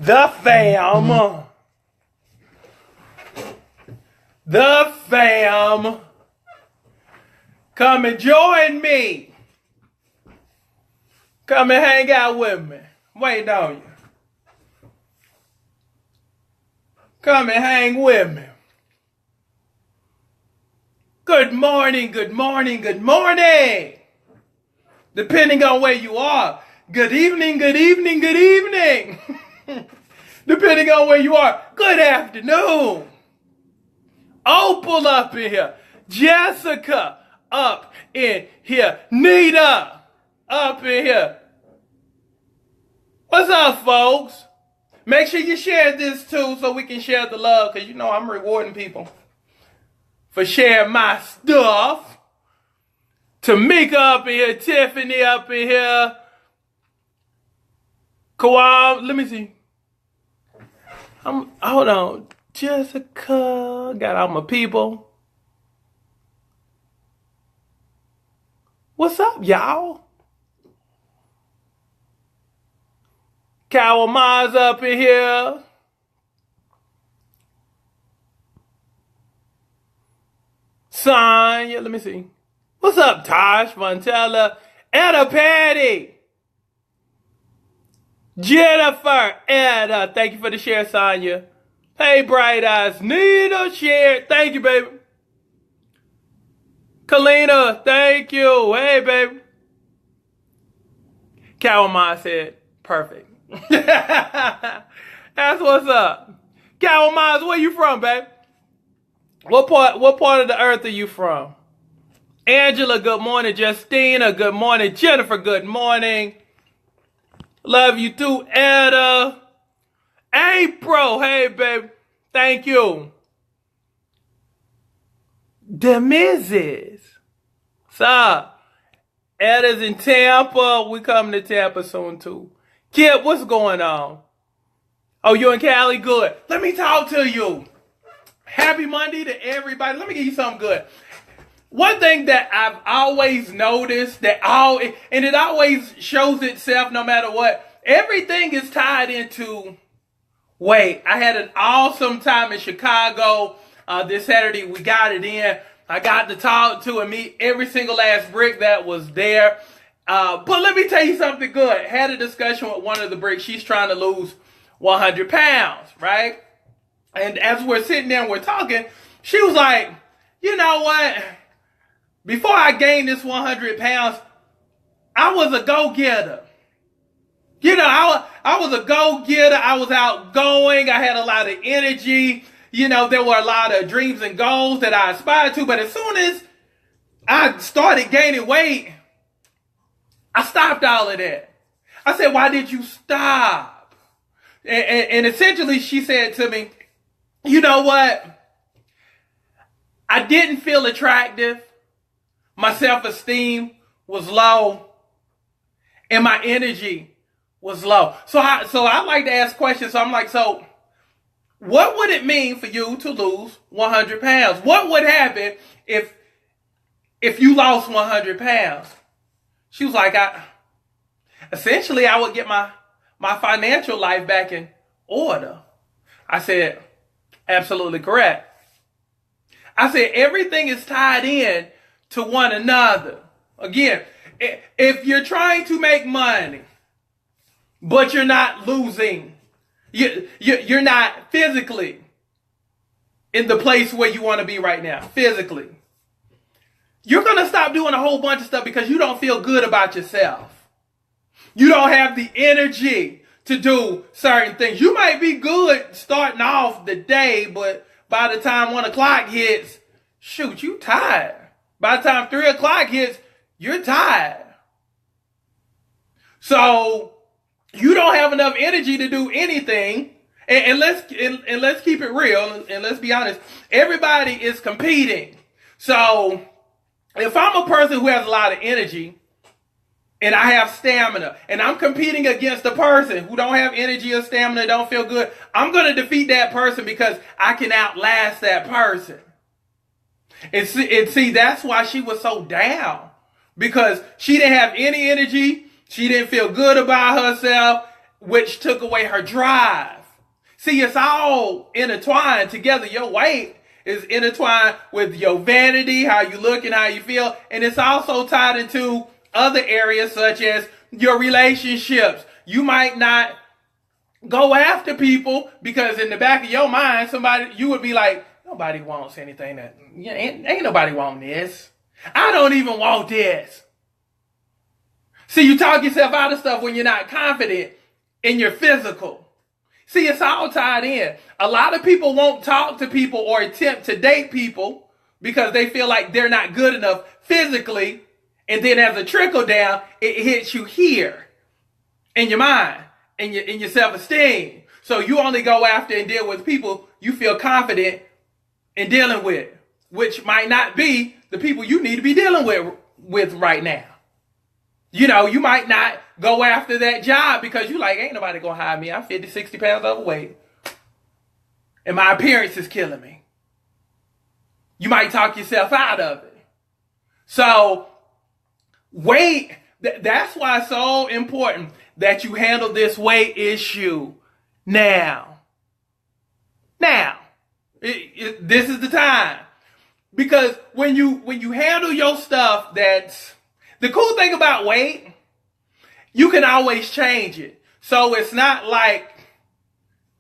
The fam. The fam. Come and join me. Come and hang out with me. Wait on you. Come and hang with me. Good morning, good morning, good morning. Depending on where you are. Good evening, good evening, good evening. Depending on where you are. Good afternoon. Opal up in here. Jessica up in here. Nita up in here. What's up, folks? Make sure you share this too so we can share the love, because you know I'm rewarding people for sharing my stuff. Tamika up in here. Tiffany up in here. Kawam, let me see. Hold on. Jessica, got all my people. What's up, y'all? Kawamaz up in here. Sonya, let me see. What's up, Tosh, Montella, Etta Patty, Jennifer, Etta, thank you for the share, Sonya. Hey, Bright Eyes, Nita, share, thank you, baby. Kalina, thank you, hey, baby. Kawamaz said, perfect. That's what's up. Kawamaz, where you from, babe? What part of the earth are you from? Angela, good morning. Justina, good morning. Jennifer, good morning. Love you too, Etta. April, hey, babe. Thank you. The Mrs. What's up? Etta's in Tampa. We coming to Tampa soon, too. Kip, what's going on? Oh, you in Cali? Good. Let me talk to you. Happy Monday to everybody. Let me give you something good. One thing that I've always noticed and it always shows itself no matter what, everything is tied into weight. I had an awesome time in Chicago this Saturday. We got it in. I got to talk to and meet every single last brick that was there. But let me tell you something good. Had a discussion with one of the bricks. She's trying to lose 100 pounds, right? And as we're sitting there and we're talking, she was like, you know what? Before I gained this 100 pounds, I was a go-getter. You know, I was a go-getter. I was outgoing. I had a lot of energy. You know, there were a lot of dreams and goals that I aspired to. But as soon as I started gaining weight, I stopped all of that. I said, why did you stop? And essentially she said to me, you know what? I didn't feel attractive. My self-esteem was low. And my energy was low. So I like to ask questions. So I'm like, so what would it mean for you to lose 100 pounds? What would happen if you lost 100 pounds? She was like, essentially I would get my financial life back in order. I said, absolutely correct. I said, everything is tied in to one another. Again, if you're trying to make money, but you're not losing, you're not physically in the place where you want to be right now, physically, you're going to stop doing a whole bunch of stuff because you don't feel good about yourself. You don't have the energy to do certain things. You might be good starting off the day, but by the time 1 o'clock hits, shoot, you tired. By the time 3 o'clock hits, you're tired. So you don't have enough energy to do anything. And let's keep it real and let's be honest. Everybody is competing. So if I'm a person who has a lot of energy and I have stamina and I'm competing against a person who don't have energy or stamina, don't feel good, I'm going to defeat that person because I can outlast that person. And see, that's why she was so down, because she didn't have any energy. She didn't feel good about herself. which took away her drive. See, it's all intertwined together. Your weight is intertwined with your vanity, how you look and how you feel. And it's also tied into other areas such as your relationships. You might not go after people because in the back of your mind, you would be like, nobody wants anything that, ain't nobody want this. I don't even want this. See, you talk yourself out of stuff when you're not confident in your physical. See, it's all tied in. A lot of people won't talk to people or attempt to date people because they feel like they're not good enough physically. And then as a trickle down, it hits you here in your mind, in your self-esteem. So you only go after and deal with people you feel confident in dealing with, which might not be the people you need to be dealing with right now. You know, you might not go after that job because you like, ain't nobody gonna hire me. I'm 50, 60 pounds overweight. And my appearance is killing me. You might talk yourself out of it. So, weight, that's why it's so important that you handle this weight issue now. This is the time. Because when you handle your stuff, the cool thing about weight, you can always change it. So it's not like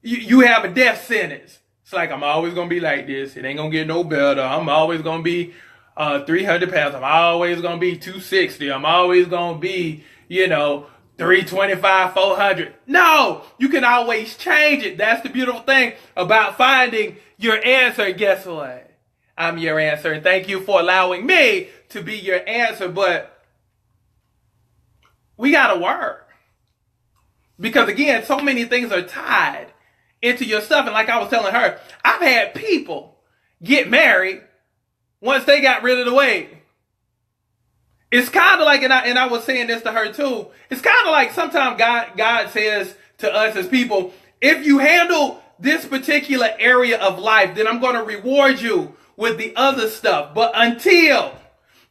you have a death sentence. It's like, I'm always going to be like this. It ain't going to get no better. I'm always going to be 300 pounds. I'm always going to be 260. I'm always going to be, 325, 400. No, you can always change it. That's the beautiful thing about finding your answer. Guess what? I'm your answer. And thank you for allowing me to be your answer. But we got to work. Because again, so many things are tied into your stuff. And like I was telling her, I've had people get married once they got rid of the weight. It's kind of like, and I was saying this to her too, it's kind of like sometimes God says to us as people, if you handle this particular area of life, then I'm going to reward you with the other stuff. But until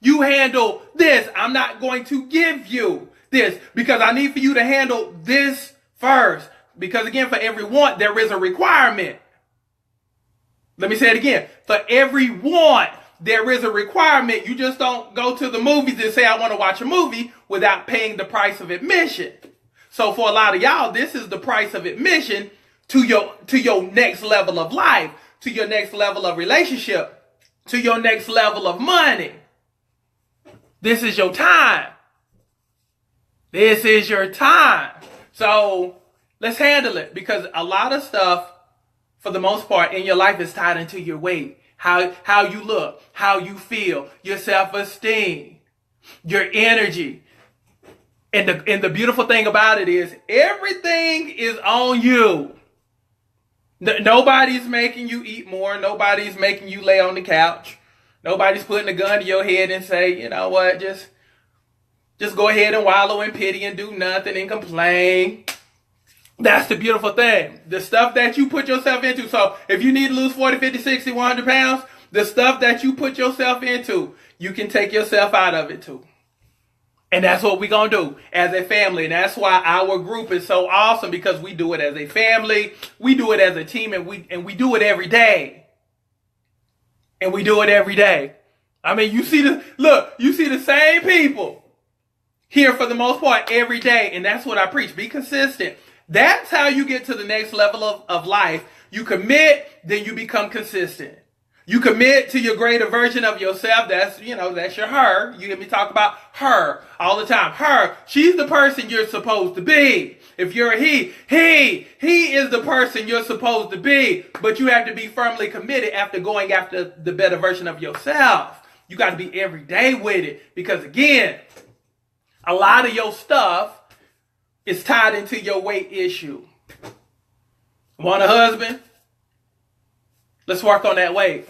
you handle this, I'm not going to give you this because I need for you to handle this first. Because again, for every want, there is a requirement. Let me say it again. For every want, there is a requirement. You just don't go to the movies and say, I want to watch a movie without paying the price of admission. So for a lot of y'all, this is the price of admission to your next level of life, to your next level of relationship, to your next level of money. This is your time. This is your time. So let's handle it because a lot of stuff, for the most part, in your life is tied into your weight. How you look, how you feel, your self-esteem, your energy. And the beautiful thing about it is everything is on you. Nobody's making you eat more. Nobody's making you lay on the couch. Nobody's putting a gun to your head and say, you know what, just go ahead and wallow in pity and do nothing and complain. That's the beautiful thing. The stuff that you put yourself into. So if you need to lose 40, 50, 60, 100 pounds, the stuff that you put yourself into, you can take yourself out of it too. And that's what we're going to do as a family. And that's why our group is so awesome because we do it as a family. We do it as a team and we do it every day. And we do it every day. I mean, you see the same people here for the most part every day. And that's what I preach. Be consistent. That's how you get to the next level of life. You commit, then you become consistent. You commit to your greater version of yourself. That's your her. You hear me talk about her all the time. Her, she's the person you're supposed to be. If you're a he is the person you're supposed to be. But you have to be firmly committed after going after the better version of yourself. You got to be every day with it. Because again, a lot of your stuff is tied into your weight issue. Want a husband? Let's work on that weight.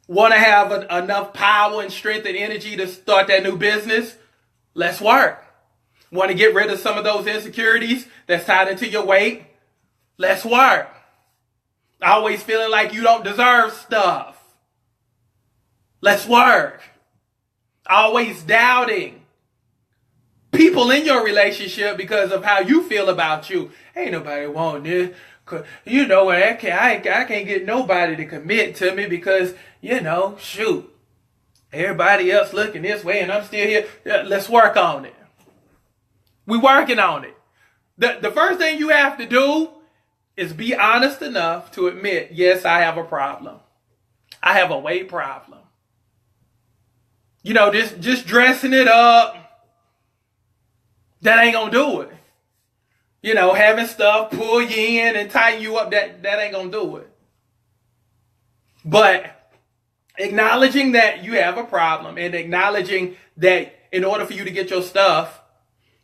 Want to have enough power and strength and energy to start that new business? Let's work. Want to get rid of some of those insecurities that's tied into your weight? Let's work. Always feeling like you don't deserve stuff? Let's work. Always doubting people in your relationship because of how you feel about you. Ain't nobody want this. You know, I can't get nobody to commit to me because, shoot, everybody else looking this way and I'm still here. Let's work on it. We working on it. The first thing you have to do is be honest enough to admit, yes, I have a problem. I have a weight problem. Just dressing it up, that ain't gonna do it. Having stuff pull you in and tighten you up, that ain't gonna do it. But acknowledging that you have a problem and acknowledging that in order for you to get your stuff,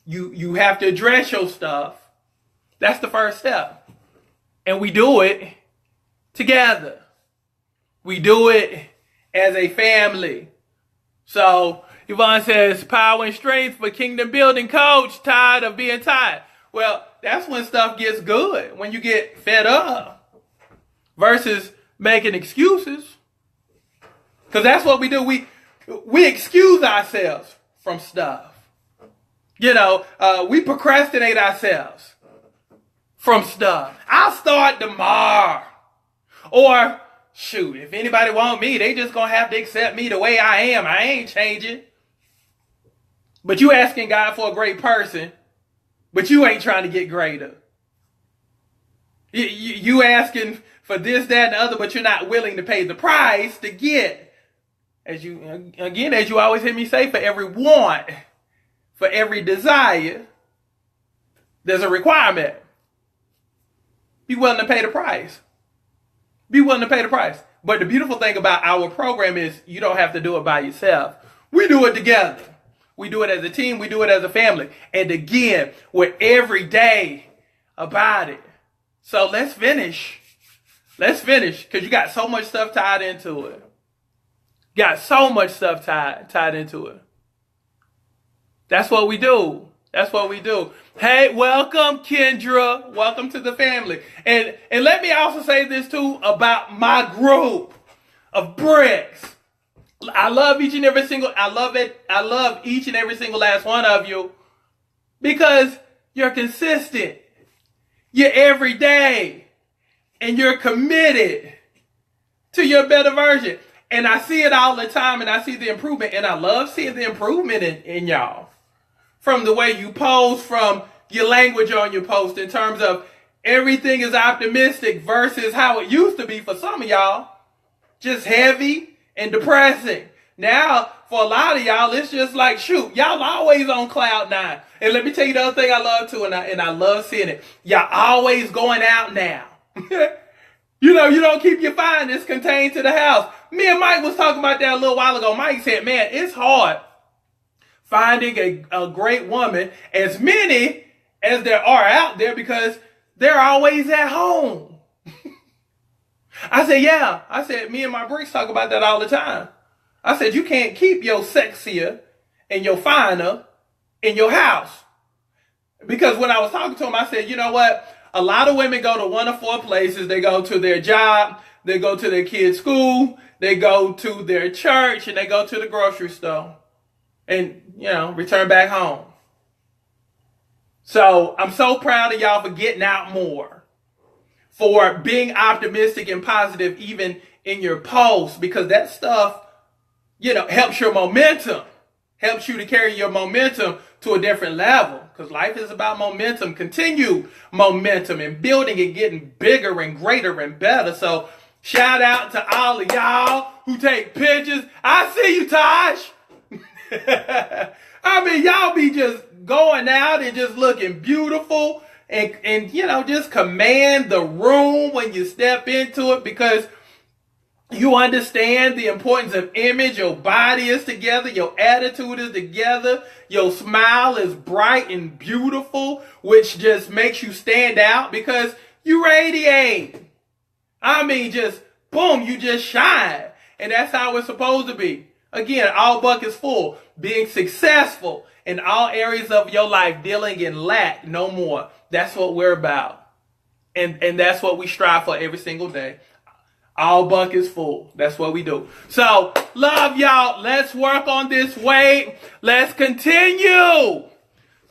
you have to address your stuff. That's the first step. And we do it together. We do it as a family. So Yvonne says, power and strength for kingdom building, coach. Tired of being tired. Well, that's when stuff gets good. When you get fed up versus making excuses. Because that's what we do. We excuse ourselves from stuff. We procrastinate ourselves from stuff. I'll start tomorrow. Or, shoot, if anybody want me, they just gonna have to accept me the way I am. I ain't changing. But you asking God for a great person, but you ain't trying to get greater. You asking for this, that, and the other, but you're not willing to pay the price to get. As you always hear me say, for every want, for every desire, there's a requirement. Be willing to pay the price. Be willing to pay the price. But the beautiful thing about our program is you don't have to do it by yourself. We do it together. We do it as a team. We do it as a family. And again, we're every day about it. So let's finish. Let's finish. Because you got so much stuff tied into it. Got so much stuff tied into it. That's what we do. That's what we do. Hey, welcome, Kendra. Welcome to the family. And let me also say this too about my group of bricks. I love each and every single, I love each and every single last one of you because you're consistent. You're every day and you're committed to your better version. And I see it all the time and I see the improvement and I love seeing the improvement in y'all. From the way you post, from your language on your post in terms of everything is optimistic versus how it used to be for some of y'all. Just heavy and depressing. Now, for a lot of y'all, it's just like, shoot, y'all always on cloud nine. And let me tell you the other thing I love too, and I love seeing it. Y'all always going out now. You don't keep your finest contained to the house. Me and Mike was talking about that a little while ago. Mike said, man, it's hard finding a great woman, as many as there are out there, because they're always at home. I said, yeah. I said, me and my bricks talk about that all the time. I said, you can't keep your sexier and your finer in your house. Because when I was talking to him, I said, you know what? A lot of women go to one of four places. They go to their job, they go to their kids' school, they go to their church, and they go to the grocery store. And, return back home. So I'm so proud of y'all for getting out more. For being optimistic and positive even in your posts. Because that stuff, helps your momentum. Helps you to carry your momentum to a different level. Because life is about momentum. Continue momentum and building and getting bigger and greater and better. So shout out to all of y'all who take pictures. I see you, Tosh. I mean, y'all be just going out and just looking beautiful and just command the room when you step into it because you understand the importance of image. Your body is together. Your attitude is together. Your smile is bright and beautiful, which just makes you stand out because you radiate. I mean, just boom, you just shine. And that's how it's supposed to be. Again, all buckets full, being successful in all areas of your life, dealing in lack no more. That's what we're about. And that's what we strive for every single day. All buckets full. That's what we do. So, love y'all. Let's work on this weight. Let's continue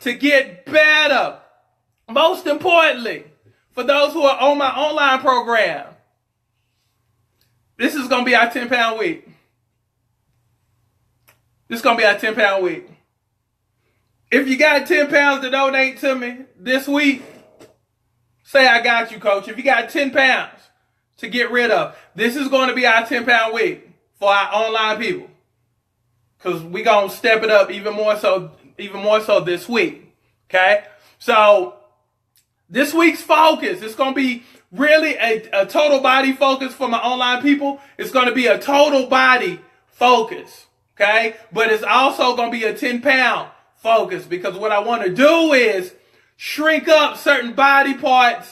to get better. Most importantly, for those who are on my online program, this is going to be our 10-pound week. This is going to be our 10-pound week. If you got 10 pounds to donate to me this week, say I got you, coach. If you got 10 pounds to get rid of, this is going to be our 10-pound week for our online people. Because we're going to step it up even more so this week. Okay? So, this week's focus is going to be really a total body focus for my online people. It's going to be a total body focus. Okay? But it's also going to be a 10-pound focus, because what I want to do is shrink up certain body parts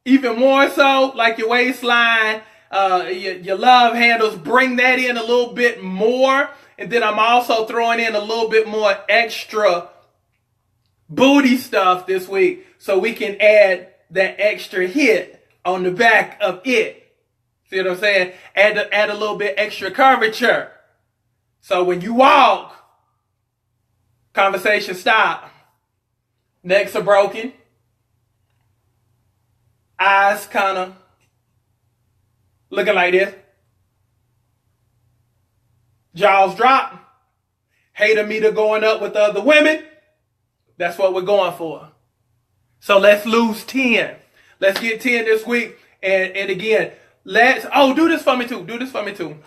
even more so, like your waistline, your love handles, bring that in a little bit more. And then I'm also throwing in a little bit more extra booty stuff this week so we can add that extra hit on the back of it. See what I'm saying? Add a little bit extra curvature. So when you walk, conversation stop. Necks are broken. Eyes kind of looking like this. Jaws drop. Hater meter going up with the other women. That's what we're going for. So let's lose 10. Let's get 10 this week. And again, do this for me too. Do this for me too.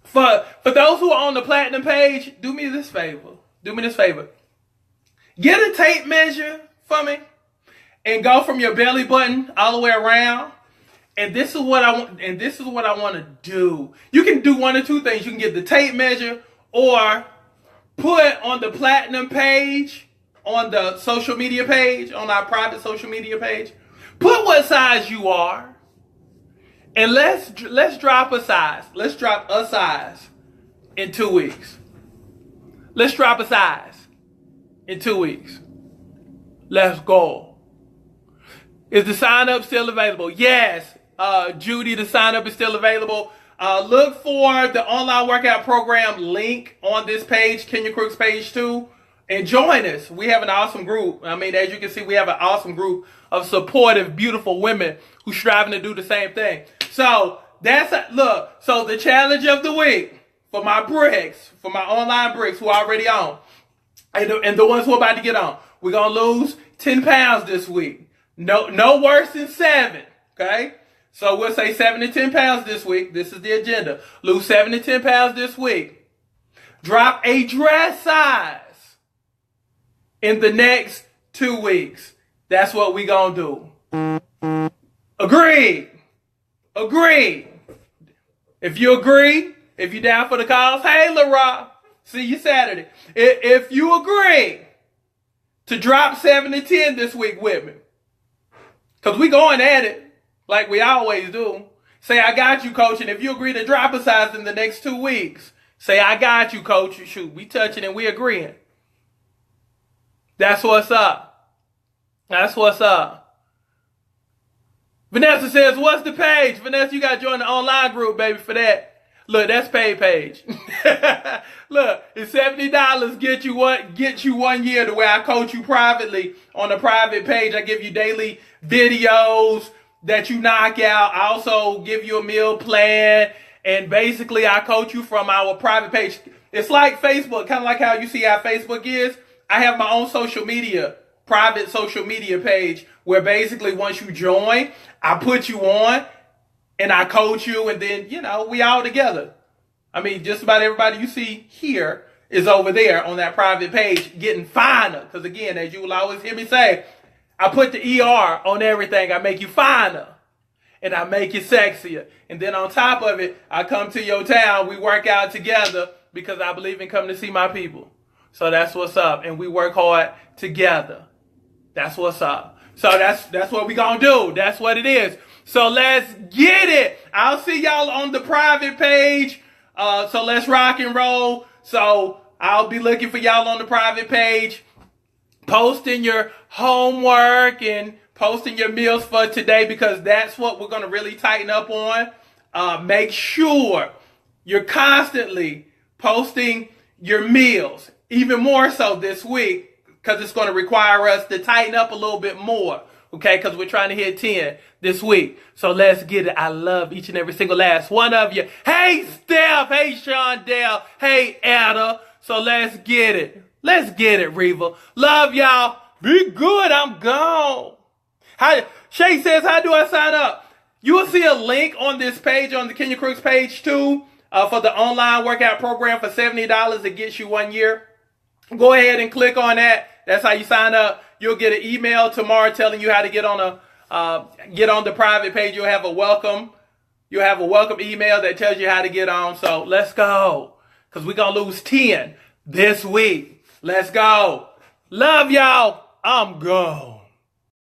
For those who are on the platinum page, do me this favor. Get a tape measure for me and go from your belly button all the way around. And this is what I want. And this is what I want to do. You can do one or two things. You can get the tape measure, or put on the platinum page, on the social media page, on our private social media page, put what size you are, and let's drop a size. Let's drop a size in 2 weeks. Let's drop a size in 2 weeks. Let's go. Is the sign up still available? Yes. Judy, the sign up is still available. Look for the online workout program link on this page, Kenya Crooks page 2, and join us. We have an awesome group. I mean, as you can see, we have an awesome group of supportive, beautiful women who striving to do the same thing. So so the challenge of the week for my bricks, for my online bricks who are already on, and the ones who are about to get on, we're going to lose 10 pounds this week. No worse than 7. Okay? So we'll say 7 to 10 pounds this week. This is the agenda. Lose 7 to 10 pounds this week. Drop a dress size in the next 2 weeks. That's what we gonna do. Agreed. If you agree, if you're down for the cause, hey, LaRa, see you Saturday. If you agree to drop 7 to 10 this week with me, because we going at it like we always do, say, I got you, coach. And if you agree to drop a size in the next 2 weeks, say, I got you, coach. Shoot, we touching and we agreeing. That's what's up. Vanessa says, what's the page? Vanessa, you got to join the online group, baby, for that. Look, that's paid page. Look, it's $70 get you 1 year to where I coach you privately on a private page. I give you daily videos that you knock out. I also give you a meal plan. And basically, I coach you from our private page. It's like Facebook, kind of like how you see how Facebook is. I have my own private social media page, where basically once you join, I put you on and I coach you, and then, we all together. I mean, just about everybody you see here is over there on that private page getting finer. Because again, as you will always hear me say, I put the ER on everything. I make you finer and I make you sexier. And then on top of it, I come to your town. We work out together because I believe in coming to see my people. So that's what's up. And we work hard together. That's what's up. So that's what we gonna do. That's what it is. So let's get it. I'll see y'all on the private page. So let's rock and roll. So I'll be looking for y'all on the private page, posting your homework and posting your meals for today, because that's what we're gonna really tighten up on. Make sure you're constantly posting your meals. Even more so this week, because it's going to require us to tighten up a little bit more. Okay, because we're trying to hit 10 this week. So let's get it. I love each and every single last one of you. Hey, Steph. Hey, Shondell. Hey, Ada. So let's get it. Let's get it, Reva. Love y'all. Be good. I'm gone. Shay says, how do I sign up? You will see a link on this page, on the Kenya Crooks page too, for the online workout program for $70. It gets you 1 year. Go ahead and click on that. That's how you sign up. You'll get an email tomorrow telling you how to get on the private page. You'll have a welcome email that tells you how to get on. So let's go, because we're going to lose 10 this week. Let's go. Love y'all. I'm gone.